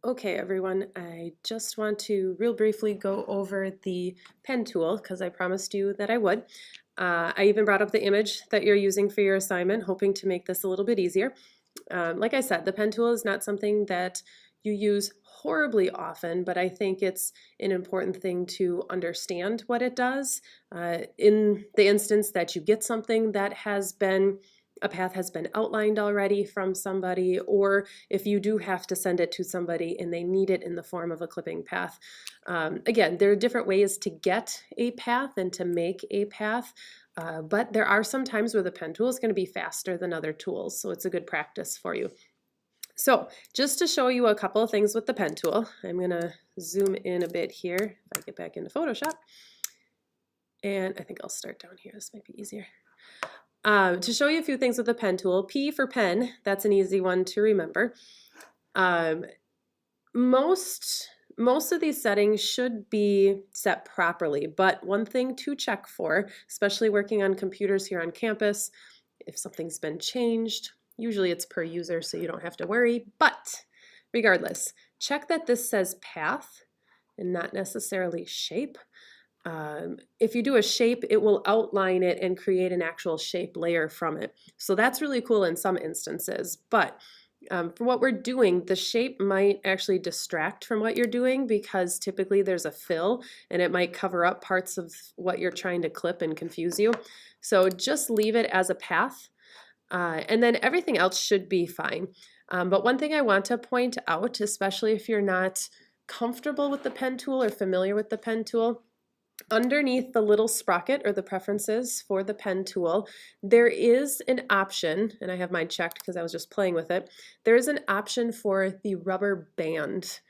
Okay, everyone, I just want to real briefly go over the pen tool because I promised you that I would. I even brought up the image that you're using for your assignment, hoping to make this a little bit easier. Like I said, the pen tool is not something that you use horribly often, but I think it's an important thing to understand what it does. In the instance that you get something that a path has been outlined already from somebody, or if you do have to send it to somebody and they need it in the form of a clipping path. Again, there are different ways to get a path and to make a path. But there are some times where the pen tool is going to be faster than other tools, so it's a good practice for you. So just to show you a couple of things with the pen tool, I'm going to zoom in a bit here if I get back into Photoshop. And I think I'll start down here. This might be easier. To show you a few things with the pen tool, P for pen, that's an easy one to remember. Most of these settings should be set properly, but one thing to check for, especially working on computers here on campus, if something's been changed, usually it's per user so you don't have to worry, but regardless, check that this says path and not necessarily shape. If you do a shape, it will outline it and create an actual shape layer from it. So that's really cool in some instances, but for what we're doing, the shape might actually distract from what you're doing because typically there's a fill and it might cover up parts of what you're trying to clip and confuse you. So just leave it as a path and then everything else should be fine. But one thing I want to point out, especially if you're not comfortable with the pen tool or familiar with the pen tool, underneath the little sprocket or the preferences for the pen tool, there is an option, and I have mine checked because I was just playing with it. There is an option for the rubber band.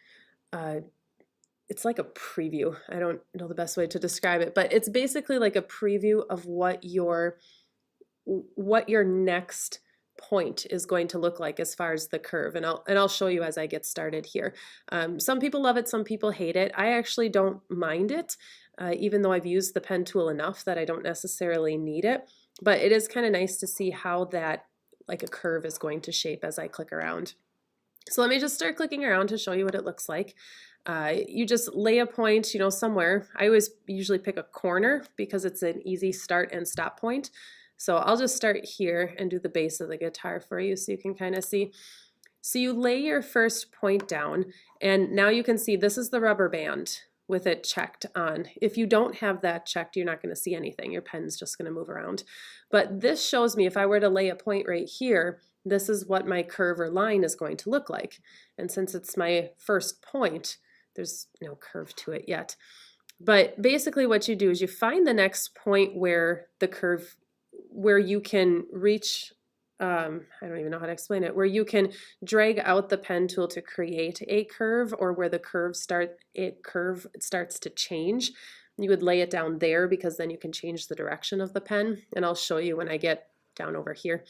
It's like a preview. I don't know the best way to describe it, but it's basically like a preview of what your next point is going to look like as far as the curve, and I'll show you as I get started here. Some people love it, some people hate it. I actually don't mind it. Even though I've used the pen tool enough that I don't necessarily need it. But it is kind of nice to see how that, like a curve, is going to shape as I click around. So let me just start clicking around to show you what it looks like. You just lay a point, somewhere. I always usually pick a corner because it's an easy start and stop point. So I'll just start here and do the base of the guitar for you so you can kind of see. So you lay your first point down, and now you can see this is the rubber band with it checked on. If you don't have that checked, you're not going to see anything. Your pen's just going to move around. But this shows me if I were to lay a point right here, this is what my curve or line is going to look like. And since it's my first point, there's no curve to it yet. But basically what you do is you find the next point where the curve, where you can reach, I don't even know how to explain it, where you can drag out the pen tool to create a curve, or where the curve starts to change. You would lay it down there because then you can change the direction of the pen, and I'll show you when I get down over here.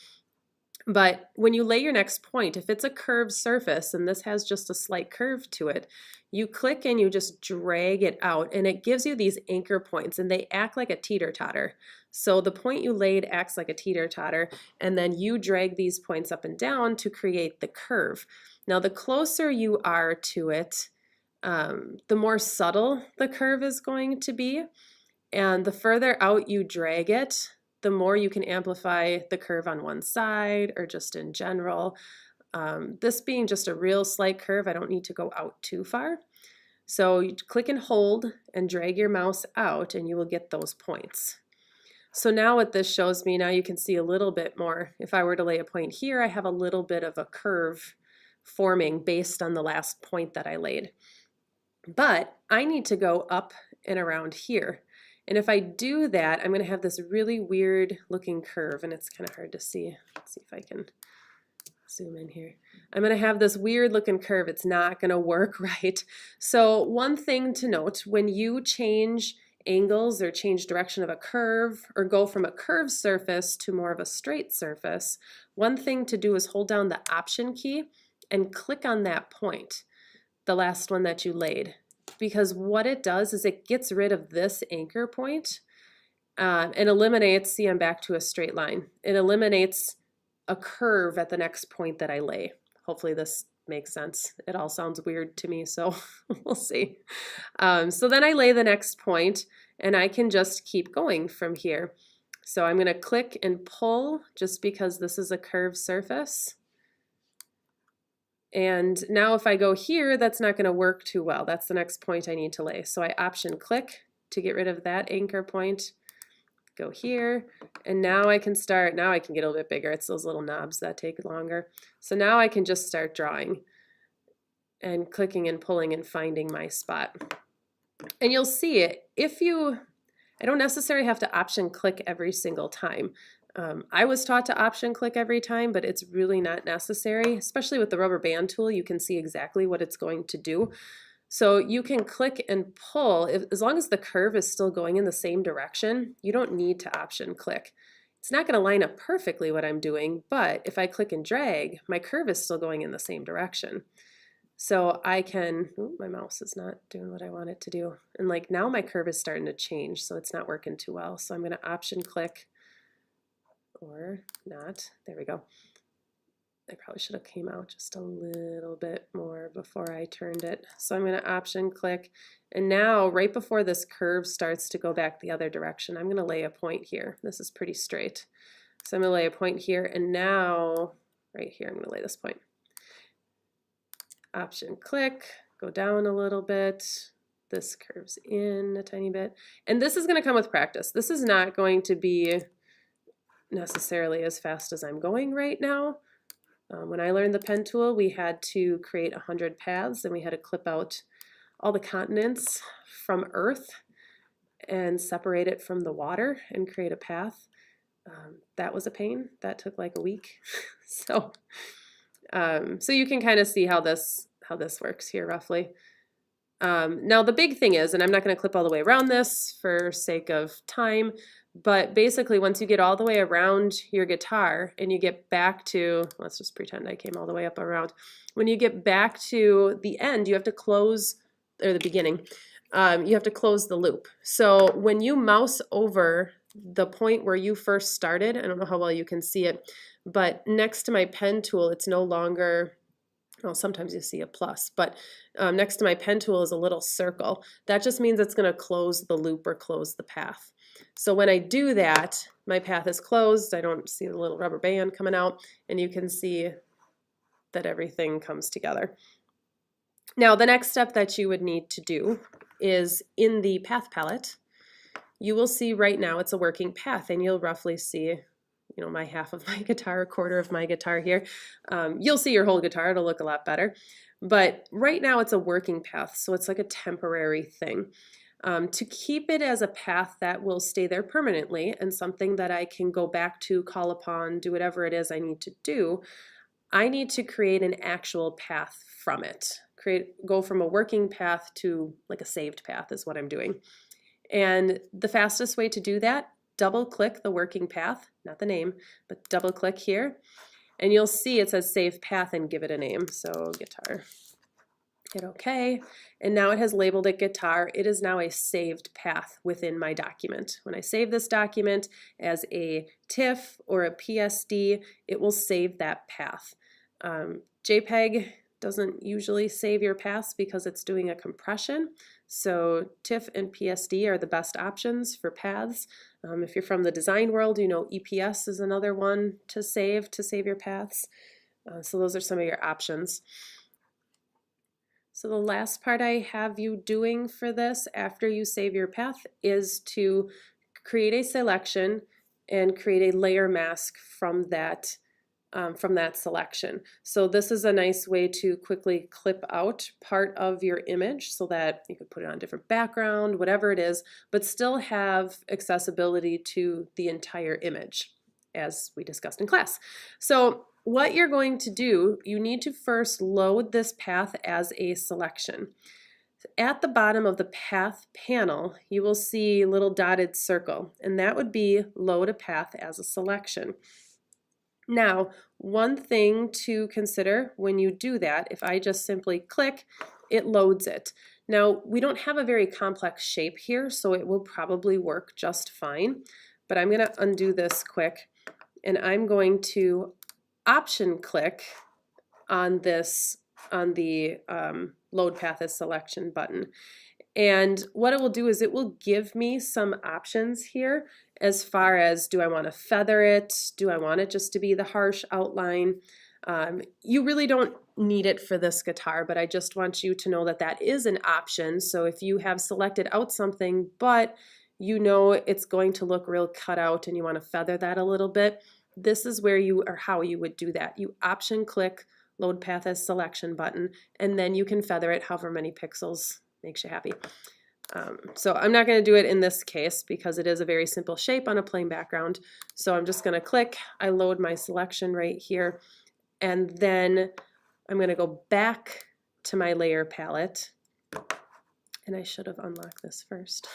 But when you lay your next point, if it's a curved surface and this has just a slight curve to it, you click and you just drag it out, and it gives you these anchor points, and they act like a teeter-totter. So the point you laid acts like a teeter-totter, and then you drag these points up and down to create the curve. Now the closer you are to it, the more subtle the curve is going to be, and the further out you drag it, the more you can amplify the curve on one side or just in general. This being just a real slight curve, I don't need to go out too far. So you click and hold and drag your mouse out and you will get those points. So now what this shows me, now you can see a little bit more. If I were to lay a point here, I have a little bit of a curve forming based on the last point that I laid. But I need to go up and around here. And if I do that, I'm going to have this really weird looking curve, and it's kind of hard to see. Let's see if I can zoom in here. I'm going to have this weird looking curve. It's not going to work right. So one thing to note, when you change angles or change direction of a curve or go from a curved surface to more of a straight surface, one thing to do is hold down the Option key and click on that point, the last one that you laid. Because what it does is it gets rid of this anchor point and eliminates, see, I'm back to a straight line. It eliminates a curve at the next point that I lay. Hopefully this make sense. It all sounds weird to me, so we'll see. So then I lay the next point, and I can just keep going from here. So I'm going to click and pull just because this is a curved surface. And now if I go here, that's not going to work too well. That's the next point I need to lay. So I option click to get rid of that anchor point. Go here, and now I can start. Now I can get a little bit bigger. It's those little knobs that take longer. So now I can just start drawing and clicking and pulling and finding my spot. And you'll see it I don't necessarily have to option click every single time. I was taught to option click every time, but it's really not necessary, especially with the rubber band tool. You can see exactly what it's going to do. So you can click and pull, as long as the curve is still going in the same direction, you don't need to option click. It's not going to line up perfectly what I'm doing, but if I click and drag, my curve is still going in the same direction. So I can, my mouse is not doing what I want it to do. And like now my curve is starting to change, so it's not working too well. So I'm going to option click or not. There we go. I probably should have came out just a little bit more before I turned it. So I'm going to option click, and now right before this curve starts to go back the other direction, I'm going to lay a point here. This is pretty straight. So I'm going to lay a point here, and now right here I'm going to lay this point. Option click, go down a little bit. This curves in a tiny bit. And this is going to come with practice. This is not going to be necessarily as fast as I'm going right now. When I learned the pen tool, we had to create 100 paths, and we had to clip out all the continents from Earth and separate it from the water and create a path. That was a pain. That took like a week. So you can kind of see how this works here roughly. Now the big thing is, and I'm not going to clip all the way around this for sake of time, but basically once you get all the way around your guitar and you get back to, let's just pretend I came all the way up around. When you get back to the end, you have to close, or the beginning, you have to close the loop. So when you mouse over the point where you first started, I don't know how well you can see it, but next to my pen tool, it's no longer, well, sometimes you see a plus, but next to my pen tool is a little circle. That just means it's going to close the loop or close the path. So when I do that, my path is closed. I don't see the little rubber band coming out, and you can see that everything comes together. Now, the next step that you would need to do is in the path palette, you will see right now it's a working path, and you'll roughly see, my half of my guitar, a quarter of my guitar here. You'll see your whole guitar, it'll look a lot better. But right now it's a working path, so it's like a temporary thing. To keep it as a path that will stay there permanently and something that I can go back to, call upon, do whatever it is I need to do, I need to create an actual path from it. Go from a working path to like a saved path is what I'm doing. And the fastest way to do that, double click the working path, not the name, but double click here, and you'll see it says save path and give it a name. So guitar. Hit OK, and now it has labeled it guitar. It is now a saved path within my document. When I save this document as a TIFF or a PSD, it will save that path. JPEG doesn't usually save your paths because it's doing a compression. So TIFF and PSD are the best options for paths. If you're from the design world, EPS is another one to save your paths. So those are some of your options. So the last part I have you doing for this after you save your path is to create a selection and create a layer mask from that selection. So this is a nice way to quickly clip out part of your image so that you could put it on a different background, whatever it is, but still have accessibility to the entire image as we discussed in class. So what you're going to do, you need to first load this path as a selection. At the bottom of the path panel, you will see a little dotted circle, and that would be load a path as a selection. Now, one thing to consider when you do that, if I just simply click, it loads it. Now, we don't have a very complex shape here, so it will probably work just fine, but I'm going to undo this quick, and I'm going to option click on this on the load path as selection button. And what it will do is it will give me some options here as far as, do I want to feather it? Do I want it just to be the harsh outline? You really don't need it for this guitar, but I just want you to know that that is an option. So if you have selected out something, but you know it's going to look real cut out and you want to feather that a little bit, this is where you, or how you would do that. You option click load path as selection button, and then you can feather it however many pixels makes you happy. So I'm not going to do it in this case because it is a very simple shape on a plain background. So I'm just going to click, I load my selection right here, and then I'm going to go back to my layer palette, and I should have unlocked this first.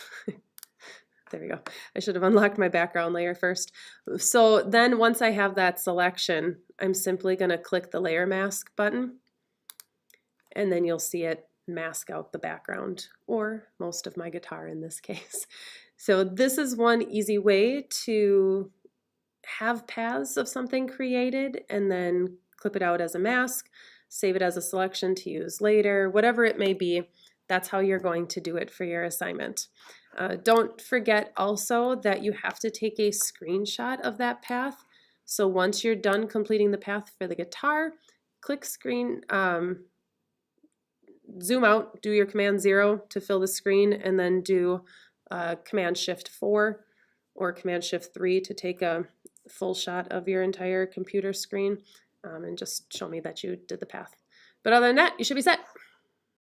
There we go. I should have unlocked my background layer first. So then once I have that selection, I'm simply going to click the layer mask button, and then you'll see it mask out the background, or most of my guitar in this case. So this is one easy way to have paths of something created and then clip it out as a mask, save it as a selection to use later, whatever it may be. That's how you're going to do it for your assignment. Don't forget also that you have to take a screenshot of that path. So once you're done completing the path for the guitar, click screen, zoom out, do your Command 0 to fill the screen, and then do Command Shift 4 or Command Shift 3 to take a full shot of your entire computer screen, and just show me that you did the path. But other than that, you should be set.